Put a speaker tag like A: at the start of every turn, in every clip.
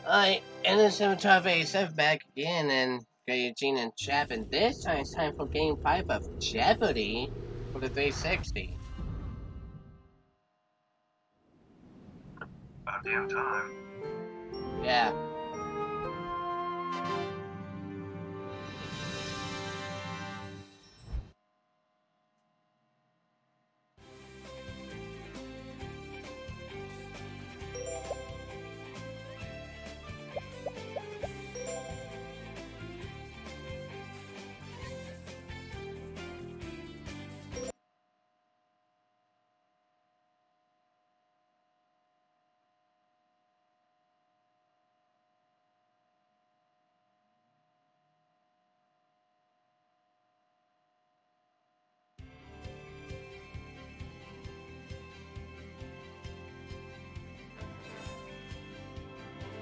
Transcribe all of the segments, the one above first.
A: Innocent 1287 back again, and got Eugene and Chap, and this time it's time for Game 5 of Jeopardy for the 360.
B: About damn time.
A: Yeah.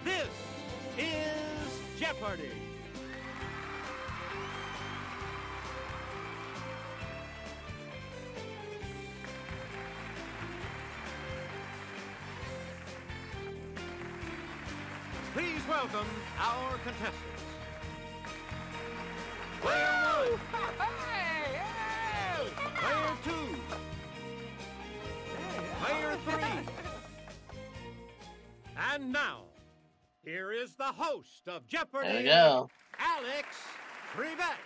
C: This is Jeopardy! Please welcome our contestants. Player 1. Player 2. Player 3. And now, here is the host of Jeopardy,
A: There we go.
C: Alex Trebek.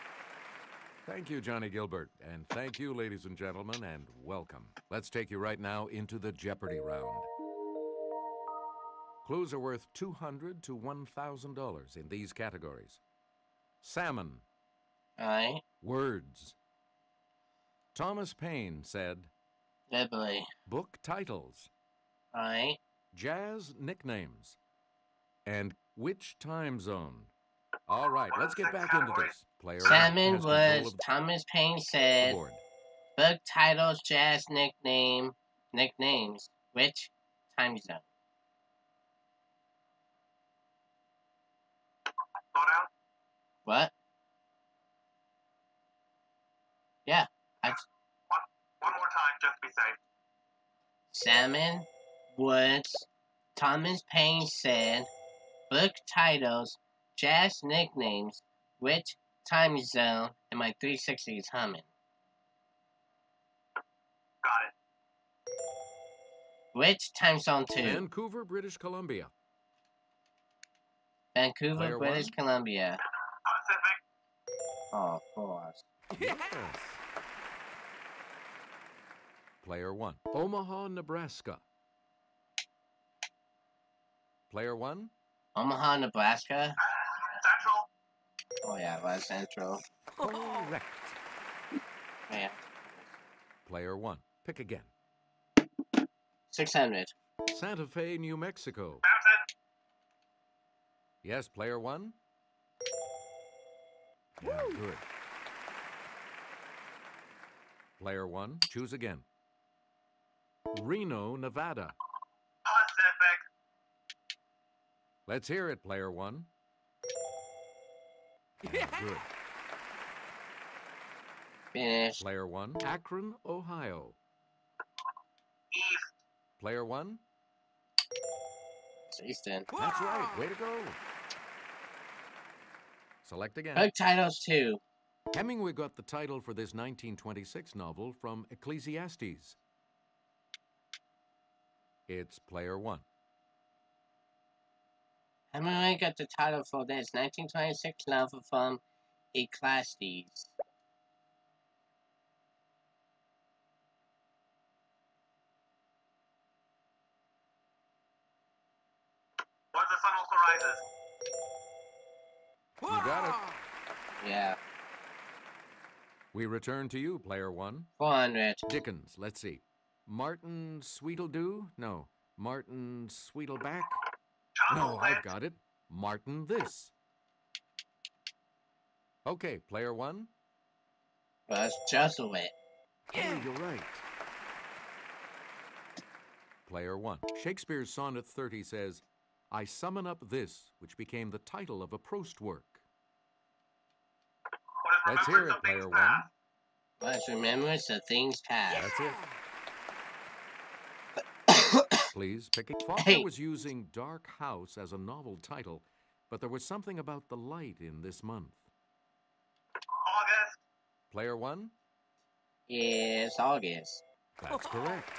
D: Thank you, Johnny Gilbert, and thank you, ladies and gentlemen, and welcome. Let's take you right now into the Jeopardy round. Clues are worth $200 to $1,000 in these categories. Salmon.
A: Aye.
D: Words. Thomas Paine said,
A: Jeopardy.
D: book titles.
A: Aye.
D: Jazz nicknames. And which time zone? All right, let's get back into this. Player
A: Salmon
D: one has control
A: was
D: of
A: Thomas Paine
D: the
A: said.
D: board.
A: Book titles, jazz nicknames. Which time zone?
B: Slow down.
A: What? Yeah.
B: One more time, just to be safe.
A: Salmon, Woods, Thomas Paine said, book titles, jazz nicknames, which time zone, and my 360 is humming.
B: Got it.
A: Which time zone 2?
D: Vancouver, British Columbia.
A: Vancouver,
D: Player
A: British
D: one.
A: Columbia.
B: Pacific.
A: Oh, of course.
D: Yes. Player 1. Omaha, Nebraska. Player 1.
A: Omaha, Nebraska.
B: Central.
A: Oh yeah, West Central.
D: Correct.
A: Yeah.
D: Player 1. Pick again.
A: 600.
D: Santa Fe, New Mexico.
B: Mountain.
D: Yes, player 1. Yeah, good. Player 1. Choose again. Reno, Nevada.
B: Pacific.
D: Let's hear it, player 1. Yeah, good.
A: Finish.
D: Player 1. Akron, Ohio.
B: East.
D: Player 1.
A: It's Easton.
D: That's right. Way to go. Select again.
A: Book titles 2.
D: Hemingway got the title for this 1926 novel from Ecclesiastes. It's player 1.
A: Hemingway got the title for this 1926 novel from Ecclesiastes.
B: Once the sun also rises.
D: You got it.
A: Yeah.
D: We return to you, player 1.
A: 400.
D: Dickens, let's see. Martin Sweetledoo? No. Martin Sweetleback? No, I've got it. Martin this. Okay, player 1.
A: Well, it's Jesuit.
D: Oh, you're right. Player 1. Shakespeare's Sonnet 30 says, I summon up this, which became the title of a Proust work. Let's hear it, player 1.
A: Let's remember the things past.
D: That's it. please. Faulkner
A: Hey.
D: was using Dark House as a novel title, but there was something about the light in this month.
B: August.
D: Player 1?
A: It's August.
D: That's correct.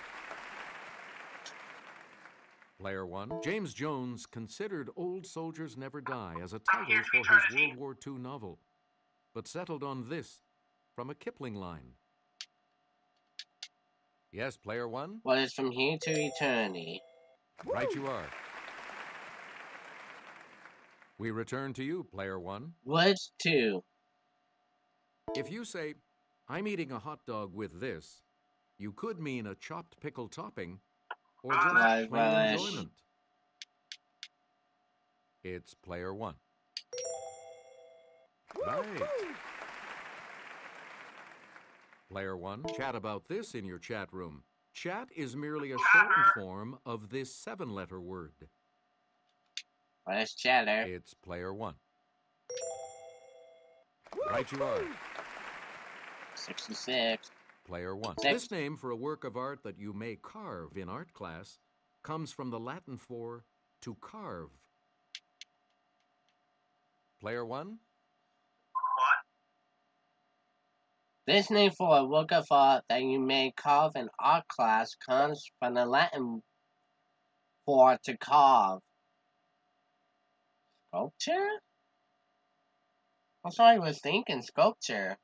D: Player 1. James Jones considered Old Soldiers Never Die as a title for his World War II novel, but settled on this from a Kipling line. Yes, Player 1?
A: What is From Here to Eternity?
D: Right you are. We return to you, Player 1.
A: What's 2?
D: If you say, I'm eating a hot dog with this, you could mean a chopped pickle topping or just
A: Right,
D: plain
A: right.
D: enjoyment. It's Player 1. Right. Player 1, chat about this in your chat room. Chat is merely a shortened form of this 7-letter word.
A: What is Chatter?
D: It's Player 1. Right you are.
A: 66.
D: Player 1.
A: Six.
D: This name for a work of art that you may carve in art class comes from the Latin for to carve. Player 1?
B: What?
A: This name for a work of art that you may carve in art class comes from the Latin for to carve. Sculpture? That's what I was thinking, sculpture.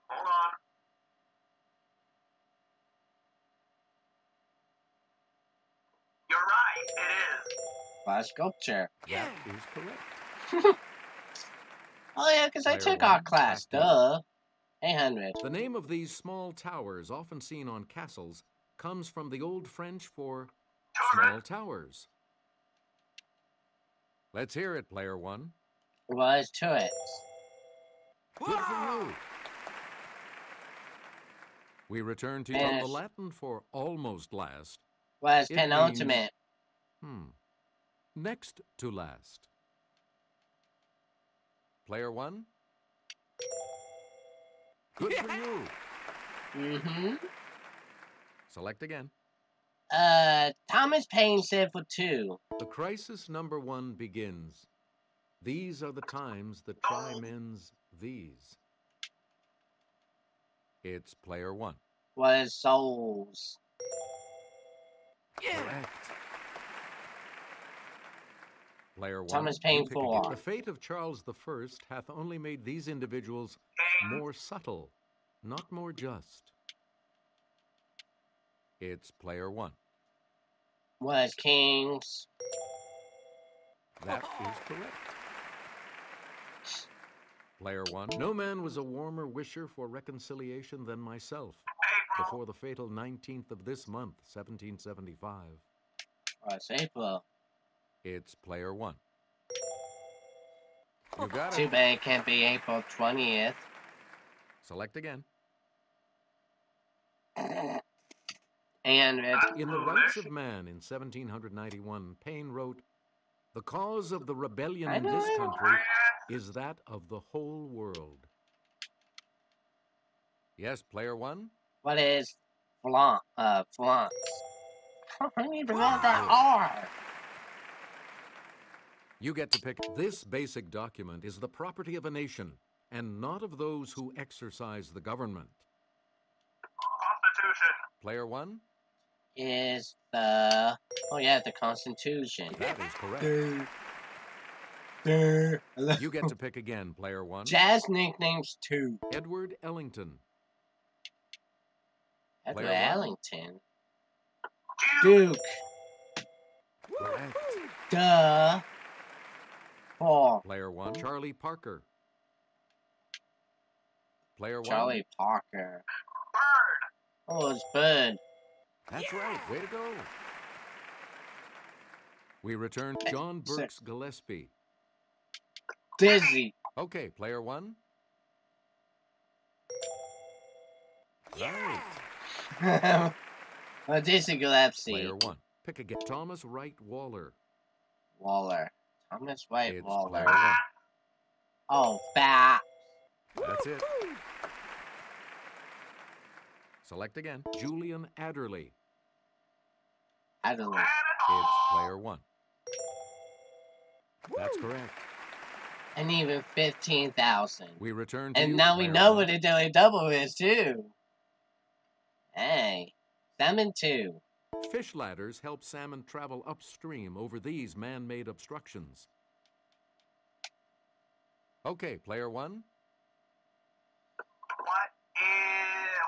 B: Hold on. You're right, it is.
A: What is sculpture?
D: That is correct.
A: Oh yeah, because I
D: Player
A: took
D: one,
A: art class,
D: back to you.
A: duh. 800.
D: The name of these small towers, often seen on castles, comes from the Old French for small towers. Let's hear it, Player 1.
A: What is turrets?
D: Good for you. We return to from the Latin for almost last.
A: What is
D: It
A: penultimate?
D: Next to last. Player 1. Good for you.
A: Mm-hmm.
D: Select again.
A: Thomas Paine said for 2.
D: The crisis number 1 begins. These are the times that try men's these. It's Player 1.
A: What is souls?
D: Correct. Player 1.
A: Thomas
D: you
A: Paine
D: pick
A: 4.
D: again. The fate of Charles I hath only made these individuals more subtle, not more just. It's Player 1.
A: What is kings?
D: That is correct. Player 1. No man was a warmer wisher for reconciliation than myself before the fatal 19th of this month, 1775.
A: What is April?
D: It's Player 1. You got
A: Too
D: it.
A: bad it can't be April 20th.
D: Select again.
A: And
D: In The Rights of Man in 1791, Paine wrote, "The cause of the rebellion in this country is that of the whole world." Yes, Player 1?
A: what is flaunt? Flaunt. I don't even know that hard.
D: You get to pick. This basic document is the property of a nation and not of those who exercise the government.
B: Constitution.
D: Player 1?
A: Is the the Constitution.
D: That is correct. You get to pick again, Player 1.
A: Jazz nicknames 2.
D: Edward Ellington.
A: Edward
D: Player 1.
A: Ellington. Duke.
D: Correct.
A: Duh. 4.
D: Player 1. Charlie Parker. Player 1.
A: Charlie Parker.
B: Bird.
A: Oh, it's Bird.
D: That's right. Way to go. We return to John Burke's Gillespie.
A: Dizzy.
D: Okay, Player 1. Right.
A: Dizzy Gillespie.
D: Player 1. Pick again. Thomas Wright Waller.
A: Waller. Thomas White
D: It's
A: Waller.
D: Player 1.
A: Oh, fat.
D: That's it. Select again. Julian Adderley.
A: I don't know.
D: It's player 1. That's correct.
A: And even 15,000.
D: We return to
A: And
D: you,
A: now we
D: player
A: know
D: 1.
A: what a daily double is, too. Hey. Salmon 2.
D: Fish ladders help salmon travel upstream over these man-made obstructions. Okay, player 1.
B: What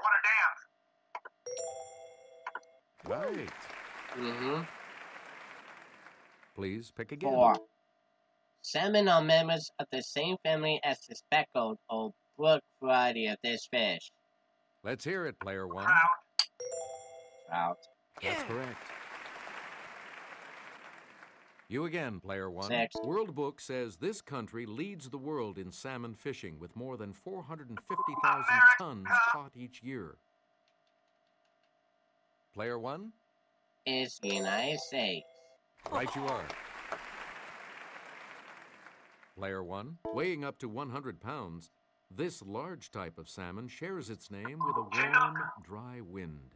B: are dams?
D: Right.
A: Mm-hmm.
D: Please pick again.
A: 4. Salmon are members of the same family as the speckled or brook variety of this fish.
D: Let's hear it, player 1.
A: Trout.
D: That's correct. You again, player 1.
A: 6.
D: World Book says this country leads the world in salmon fishing with more than 450,000 tons caught each year. Player 1.
A: Is the United States.
D: Right you are. Player 1. Weighing up to 100 pounds, this large type of salmon shares its name with a warm, dry wind.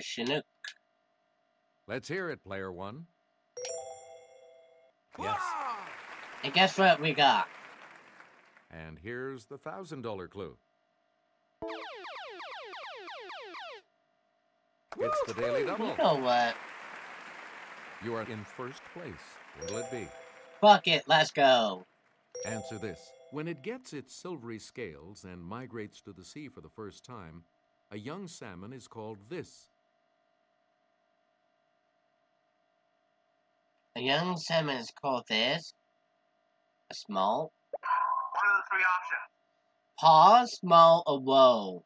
A: Chinook.
D: Let's hear it, player 1. Yes.
A: And guess what we got?
D: And here's the $1,000 clue. It's the Daily Double.
A: You know what?
D: You are in first place. What'll it be?
A: Fuck it, let's go.
D: Answer this. When it gets its silvery scales and migrates to the sea for the first time, a young salmon is called this.
A: A young salmon is called this. A small.
B: What are the 3 options?
A: Paw, small, or woe.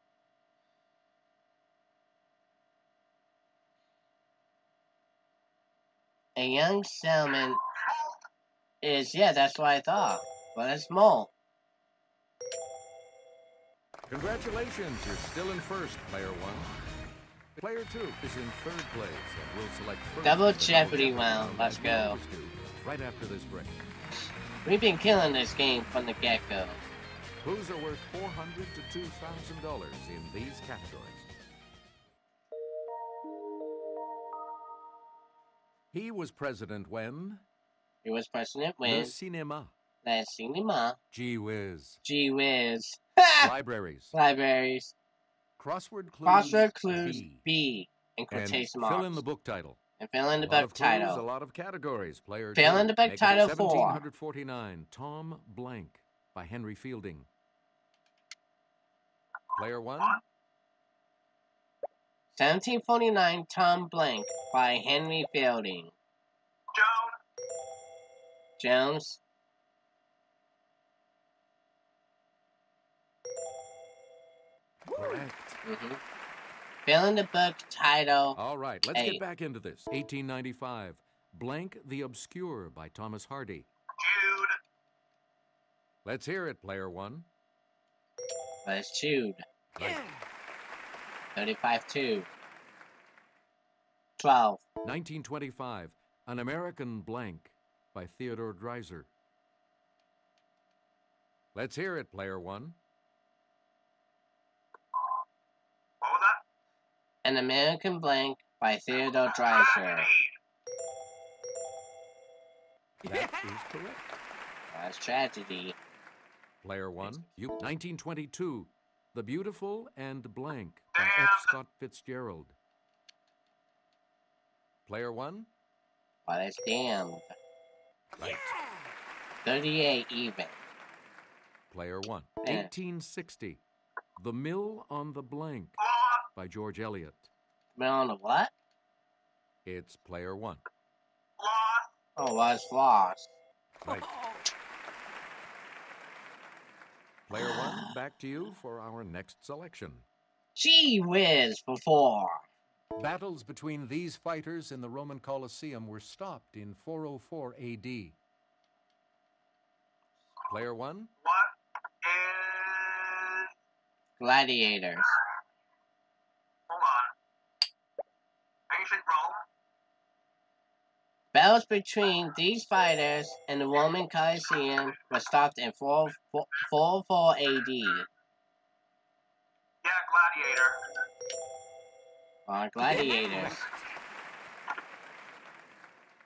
A: A young salmon is, yeah, that's what I thought. But it's small.
D: Congratulations, you're still in first, player 1. Player 2 is in third place and will select first.
A: Double Jeopardy round, let's go.
D: Right after this break.
A: We've been killing this game from the get-go.
D: Clues are worth $400 to $2,000 in these categories. He was president when?
A: He was president
D: Le
A: when?
D: cinéma.
A: Le cinema.
D: Gee whiz.
A: Gee whiz.
D: Libraries.
A: Libraries.
D: Crossword clues.
A: Crossword clues
D: B.
A: B. In
D: And
A: quotation marks.
D: fill in the book title.
A: And fill in the
D: A lot
A: book
D: of clues,
A: title.
D: a lot of categories. Player
A: Fill
D: 2.
A: in the book
D: Make it
A: title 4.
D: 1749. Tom Blank by Henry Fielding. Player 1.
A: 1749 Tom Blank by Henry Fielding. Jones.
D: Correct.
A: Fill in the book title.
D: All right, let's
A: A.
D: get back into this. 1895. Blank the Obscure by Thomas Hardy.
B: Jude.
D: Let's hear it, player 1.
A: But it's chewed.
D: Right.
A: 35-2. 12.
D: 1925. An American Blank by Theodore Dreiser. Let's hear it, player 1.
B: What was that?
A: An American Blank by Theodore Dreiser.
D: That is correct.
A: That's tragedy.
D: Player 1. 1922. The Beautiful and Blank by F. Scott Fitzgerald. Player 1.
A: But it's damned.
D: Right.
A: 38 even.
D: Player 1.
A: Yeah.
D: 1860. The Mill on the Blank by George Eliot.
A: Been on the what?
D: It's player 1.
A: Oh, was lost.
D: Right. Player 1, back to you for our next selection.
A: Gee whiz before.
D: Battles between these fighters in the Roman Colosseum were stopped in 404 AD. Player 1.
B: What is...
A: Gladiators.
B: Hold on. Ancient Rome?
A: Battles between these fighters and the Roman Colosseum were stopped in 404 AD.
B: Yeah, Gladiator.
A: Gladiators.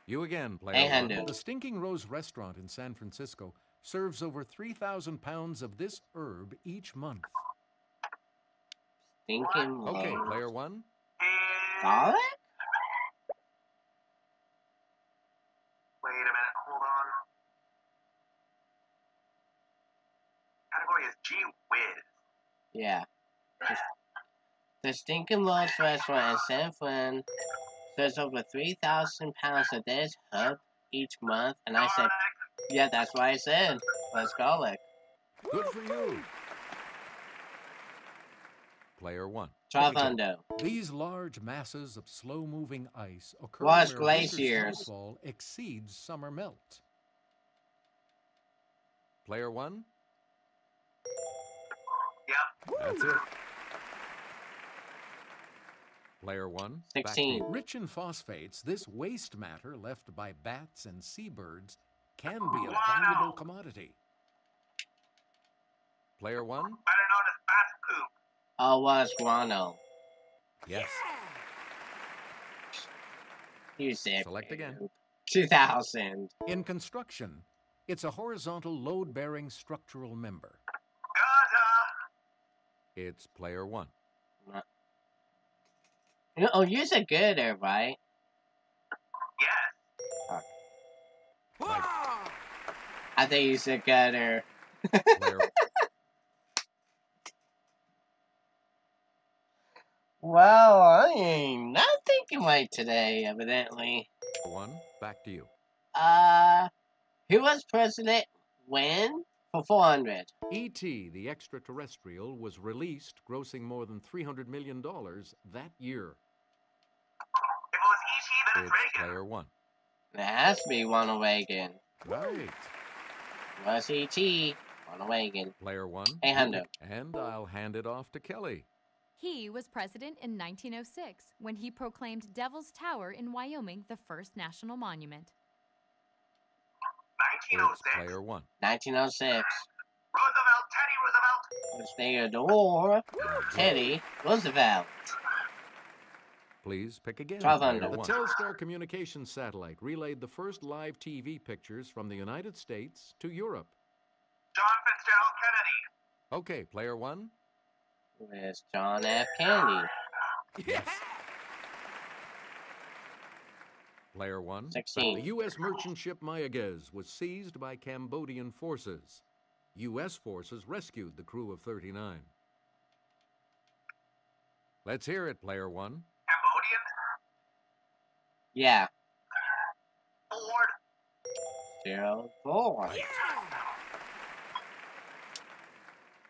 D: You again, player
A: Hey,
D: one.
A: Hendo.
D: The Stinking Rose restaurant in San Francisco serves over 3,000 pounds of this herb each month.
A: Stinking
D: Okay,
A: low.
D: player one.
A: Garlic?
B: Wait a minute, hold on. Category is gee whiz.
A: Yeah. The Stinking Lows restaurant in San Fran serves over 3,000 pounds of this herb each month. And I said, yeah, that's what I said. Let's garlic.
D: Good for you. Player one.
A: Travando.
D: These large masses of slow-moving ice occur
A: Was
D: where winter
A: glaciers.
D: snowfall exceeds summer melt. Player one.
B: Yep.
D: That's it. Player one.
A: 16.
D: Rich in phosphates, this waste matter left by bats and seabirds can be a valuable commodity. Player one.
B: Better known as bat poop.
A: Oh, was guano.
D: Yes.
A: You said
D: Select again.
A: 2000.
D: In construction, it's a horizontal load-bearing structural member.
B: Gaza.
D: It's player one.
A: Oh, you said gooder, right?
B: Yes.
D: Right.
A: I think you said gooder.
D: Player
A: Well, I ain't not thinking right today, evidently.
D: one. Back to you.
A: Who was president when? For 400.
D: E.T. the Extraterrestrial was released, grossing more than $300 million that year.
B: If it was E.T., then
D: It's
B: it's Reagan.
D: player one.
A: It has to be Ronald Reagan.
D: Right.
A: Was E.T. Ronald Reagan.
D: Player one.
A: Hey, Hendo.
D: And I'll hand it off to Kelly.
E: He was president in 1906 when he proclaimed Devil's Tower in Wyoming the first national monument.
D: It's
B: 1906.
D: player one.
A: 1906.
B: Roosevelt, Teddy Roosevelt.
A: Theodore Teddy Roosevelt.
D: Please pick again.
A: Travando.
D: Player one. The Telstar communications satellite relayed the first live TV pictures from the United States to Europe.
B: John Fitzgerald Kennedy.
D: Okay, player one.
A: There's John F. Kennedy.
D: Yes. Player one.
A: 16.
D: The U.S. merchant ship MAYAGUEZ was seized by Cambodian forces. U.S. forces rescued the crew of 39. Let's hear it, player one.
B: Cambodian.
A: Yeah.
B: Ford.
A: Gerald Ford.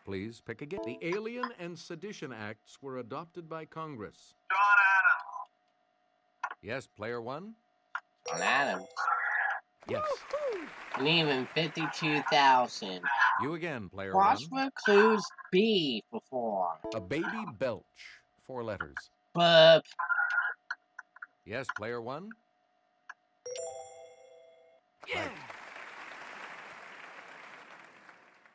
D: Please pick again. The Alien and Sedition Acts were adopted by Congress.
B: John Adams.
D: Yes, player one.
A: John Adams.
D: Yes.
A: And even 52,000.
D: You again, player one.
A: Crossword clues B for 4.
D: A baby belch. 4 letters.
A: Burp.
D: Yes, player one. Right.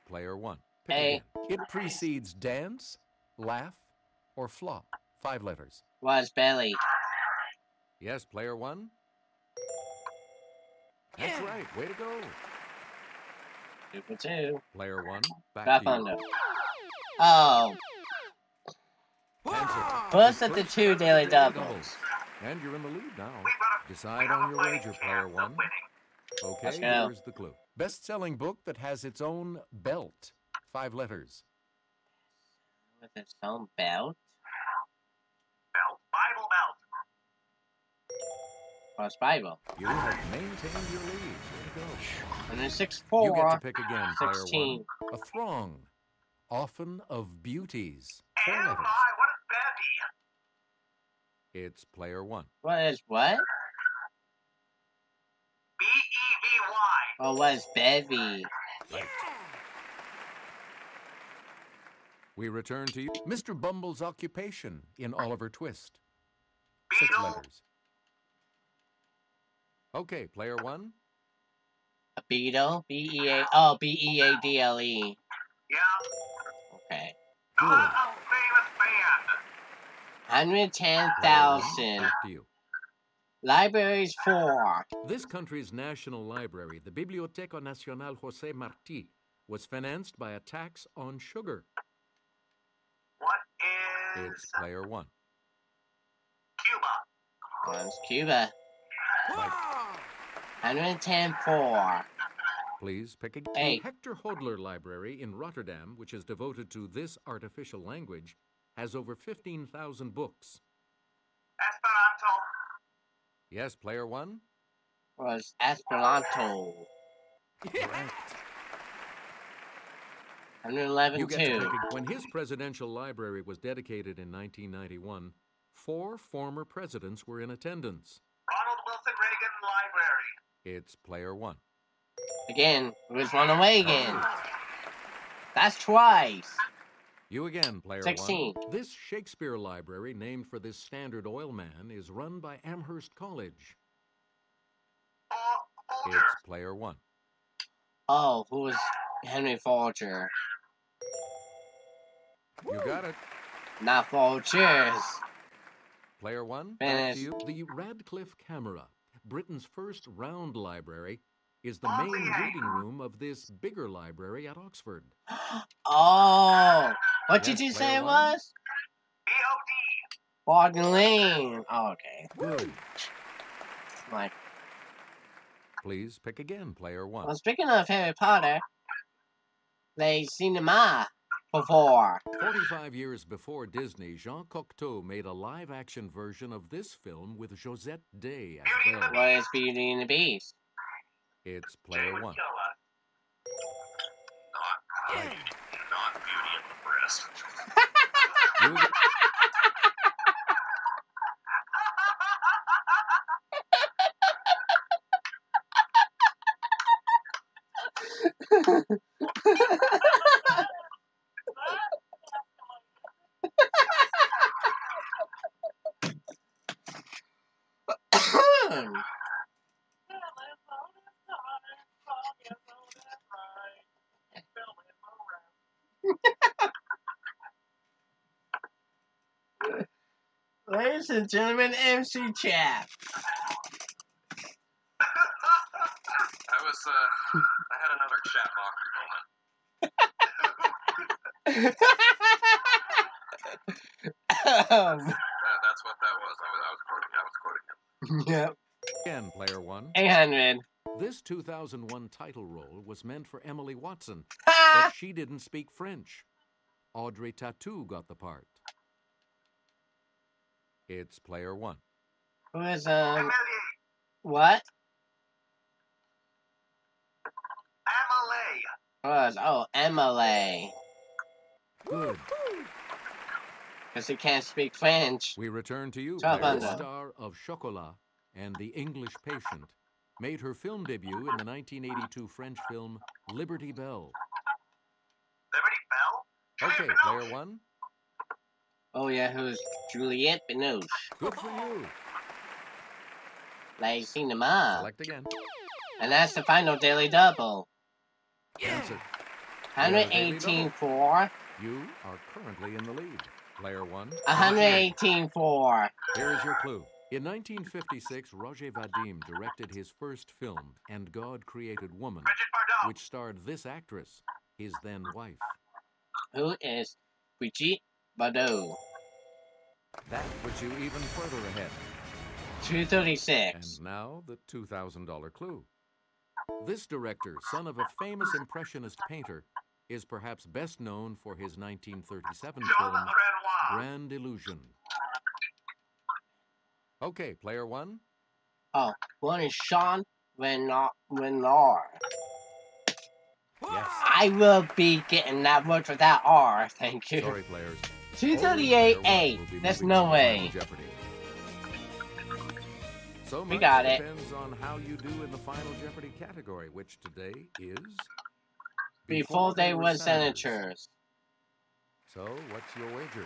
D: Player one. Pick
A: A.
D: again. It precedes dance, laugh, or flop. 5 letters.
A: Was belly.
D: Yes, player one. That's right. Way to go.
A: 2 for 2.
D: Player one. Back
A: Back
D: to you.
A: under. Oh.
D: Answer.
A: First at the 2 daily doubles.
D: And you're in the lead now. Decide on your wager, player one. Okay,
A: Let's go.
D: here's the clue. Best-selling book that has its own belt. 5 letters.
A: With its own belt.
B: Belt. Bible belt.
A: Cross Bible.
D: You have maintained your lead. Way to go.
A: And then 6
D: You get
A: 4.
D: to pick again, player
A: 16.
D: one. A throng, often of beauties. 4
B: And
D: letters.
B: what is bevy?
D: It's player one.
A: What is what?
B: B-E-V-Y.
A: Oh, what is bevy?
D: Right. We return to you. Mr. Bumble's occupation in Oliver Twist. 6
B: Beetle.
D: letters. Okay, player one.
A: A beetle? B-E-A... Oh, B-E-A-D-L-E.
B: Yeah.
A: Okay.
D: Good.
B: Not a famous band.
A: 110,000.
D: Back to you.
A: Libraries 4.
D: This country's national library, the Biblioteca Nacional José Martí, was financed by a tax on sugar.
B: What is
D: It's player 1.
B: Cuba?
A: One's Cuba.
D: Right.
A: 110-4.
D: Please pick a...
A: Hey.
D: The Hector Hodler Library in Rotterdam, which is devoted to this artificial language, has over 15,000 books.
B: Esperanto?
D: Yes, player 1?
A: Was Esperanto.
D: Correct.
A: 111-2.
D: You get to pick a... When his presidential library was dedicated in 1991, 4 former presidents were in attendance.
B: Ronald Wilson Reagan Library.
D: It's player 1.
A: Again, it was run away again. That's twice.
D: You again, player
A: 16.
D: 1. This Shakespeare library, named for this Standard Oil man, is run by Amherst College.
B: Folger.
D: It's player 1.
A: Oh, who was Henry Folger?
D: You got it.
A: Not Folgers.
D: Player 1, back
A: Finish.
D: to you. The Radcliffe Camera, Britain's first round library, is the main reading room of this bigger library at Oxford.
A: Oh, what
D: Yes,
A: did you
D: player
A: say it
D: one.
A: was?
B: BOD.
A: Bargain. Oh, okay.
D: Good.
A: Like,
D: Please pick again, player 1.
A: well, speaking of Harry Potter, they cinema before.
D: 45 years before Disney, Jean Cocteau made a live-action version of this film with Josette Day as Belle.
A: What is Beauty and the Beast?
D: It's player 1.
B: Not Beauty and the Breast.
D: You again.
A: Ladies and gentlemen, MC Chap.
B: I had another chat mockery moment. That's what that was. I was quoting him.
A: Yep.
D: Again, player 1.
A: 800.
D: This 2001 title role was meant for Emily Watson,
A: Ha!
D: but she didn't speak French. Audrey Tautou got the part. It's player 1.
A: Who is,
B: Amelie.
A: what?
B: Amelie.
A: Oh, Emily.
D: Good.
A: Because he can't speak French.
D: We return to you.
A: Top
D: Player
A: under.
D: one. Star of Chocolat and The English Patient made her film debut in the 1982 French film Liberty Bell.
B: Liberty Bell.
D: Okay,
B: Juliette
D: player
B: Binoche.
D: 1.
A: Oh, yeah, who's Juliette Binoche?
D: Good for you.
A: La Cinema.
D: Select again.
A: And that's the final daily double.
D: Answer.
A: 118-4.
D: You are currently in the lead. Player 1.
A: 118-4.
D: Here is your clue. In 1956, Roger Vadim directed his first film, And God Created Woman,
B: Bridget Bardot.
D: which starred this actress, his then wife.
A: Who is Brigitte Bardot?
D: That puts you even further ahead.
A: 236.
D: And now the $2,000 clue. This director, son of a famous Impressionist painter, is perhaps best known for his 1937
B: Jean
D: film,
B: Renoir.
D: Grand Illusion. Okay, player 1.
A: Oh, one is Sean Renard.
D: Yes.
A: I will be getting that word for that R. Thank you.
D: Sorry, players.
A: 238-8. There's no way.
D: Jeopardy. So
A: We
D: much
A: got it.
D: depends on how you do in the final Jeopardy category, which today is
A: Before they
D: were
A: were senators.
D: So, what's your wager?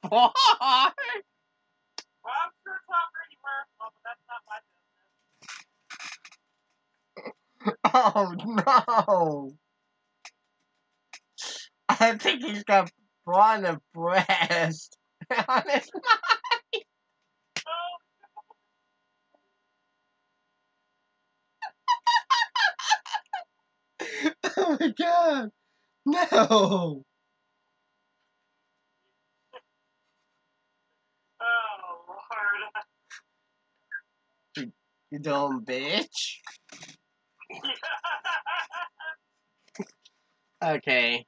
A: Boy!
B: Well, I'm sure it's not pretty personal, but that's not my business.
A: Oh no! I think he's got brawn and breast on his mind. Oh my god. No.
F: Oh, Lord.
A: You dumb bitch. Okay.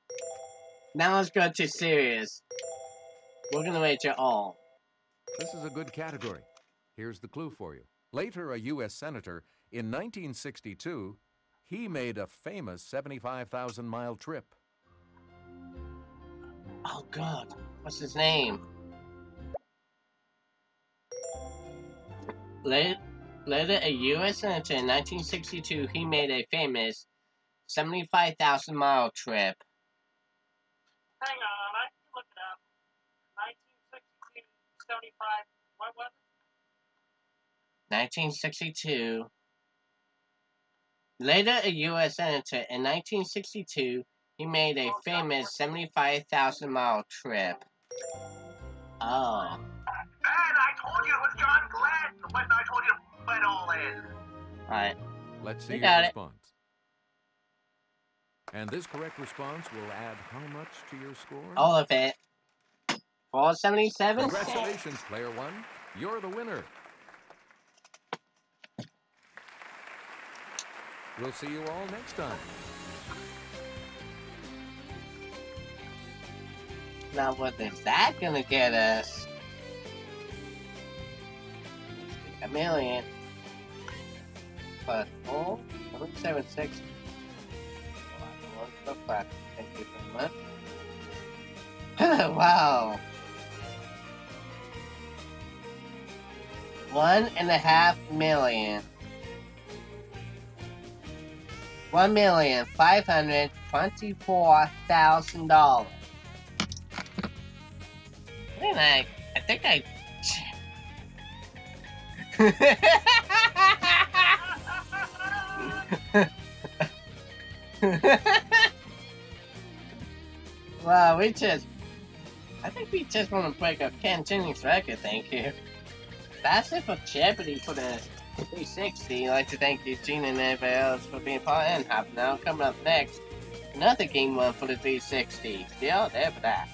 A: Now let's go to serious. We're gonna rate you all.
D: This is a good category. Here's the clue for you. Later, a U.S. senator, in 1962, he made a famous 75,000-mile trip.
A: Oh god. What's his name? Later, a U.S. senator in 1962, he made a famous 75,000-mile trip.
F: Hang on, I can look it up. 1962, 75, what was it?
A: 1962. Later, a U.S. senator in 1962, he made a famous 75,000-mile trip. Oh.
B: And I told you it was John Glenn, but I told you to put it all in.
A: Alright.
D: Let's see
A: You
D: your
A: got it.
D: response. And this correct response will add how much to your score?
A: All of it. 477?
D: Congratulations, player one. You're the winner. We'll see you all next time.
A: Now what is that gonna get us? $1 million. Plus 4, 776. Thank you very much. Wow. $1.5 million. $1,524,000. And I think I. Wow, I think we just want to break up Ken Jennings' record, thank you. That's it for Jeopardy for the 360. I'd like to thank Eugene and everybody else for being part and half now. Coming up next, another game one for the 360. See y'all there for that.